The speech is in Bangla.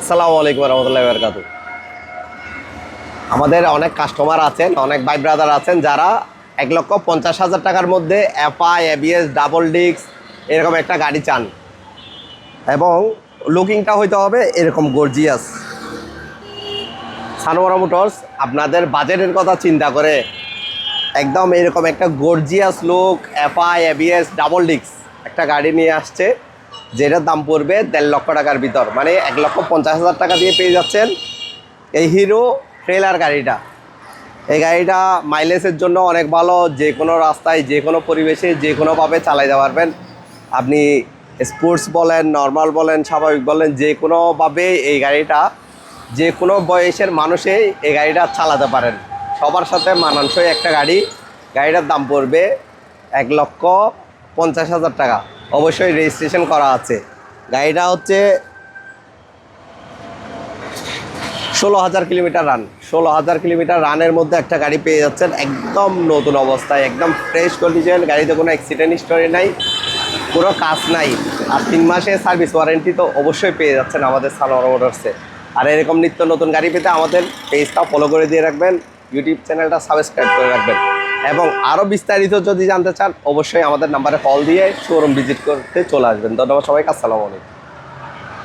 আসসালামু আলাইকুম রহমতুল্লাহি ওয়া বারাকাতুহু। আমাদের অনেক কাস্টমার আছেন, অনেক ভাই ব্রাদার আছেন যারা 1,50,000 টাকার মধ্যে এফআই এবিএস ডাবল ডিস্ক এরকম একটা গাড়ি চান এবং লুকিংটা হইতে হবে এরকম গর্জিয়াস। সানোয়ারা মোটরস আপনাদের বাজেটের কথা চিন্তা করে একদম এরকম একটা gorgeous look FI ABS double disc একটা গাড়ি নিয়ে আসছে, যেটার দাম পড়বে 1.5 লক্ষ টাকার ভিতর, মানে 1,50,000 টাকা দিয়ে পেয়ে যাচ্ছেন এই হিরো ট্রেলার গাড়িটা। এই গাড়িটা মাইলেজের জন্য অনেক ভালো, যে কোনো রাস্তায় যে কোনো পরিবেশে যে কোনোভাবে চালাইতে পারবেন আপনি। স্পোর্টস বলেন, নর্মাল বলেন, স্বাভাবিক বলেন, যে কোনোভাবে এই গাড়িটা যে কোনো বয়সের মানুষই এই গাড়িটা চালাতে পারেন। সবার সাথে মানানসই একটা গাড়ি। গাড়িটার দাম পড়বে 1,50,000 টাকা, অবশ্যই রেজিস্ট্রেশন করা আছে। গাড়িটা হচ্ছে 16,000 কিলোমিটার রান। 16,000 কিলোমিটার রানের মধ্যে একটা গাড়ি পেয়ে যাচ্ছেন একদম নতুন অবস্থায়, একদম ফ্রেশ কন্ডিশন। গাড়িতে কোনো অ্যাক্সিডেন্ট হিস্টোরি নাই, কোনো কাজ নাই, আর 3 মাসের সার্ভিস ওয়ারেন্টি তো অবশ্যই পেয়ে যাচ্ছেন আমাদের সানোয়ারা মোটরসে। আর এরকম নিত্য নতুন গাড়ি পেতে আমাদের পেজটা ফলো করে দিয়ে রাখবেন, ইউটিউব চ্যানেলটা সাবস্ক্রাইব করে রাখবেন, এবং আরও বিস্তারিত যদি জানতে চান অবশ্যই আমাদের নাম্বারে কল দিয়ে শোরুম ভিজিট করতে চলে আসবেন। ধন্যবাদ সবাইকে, আসসালামু আলাইকুম।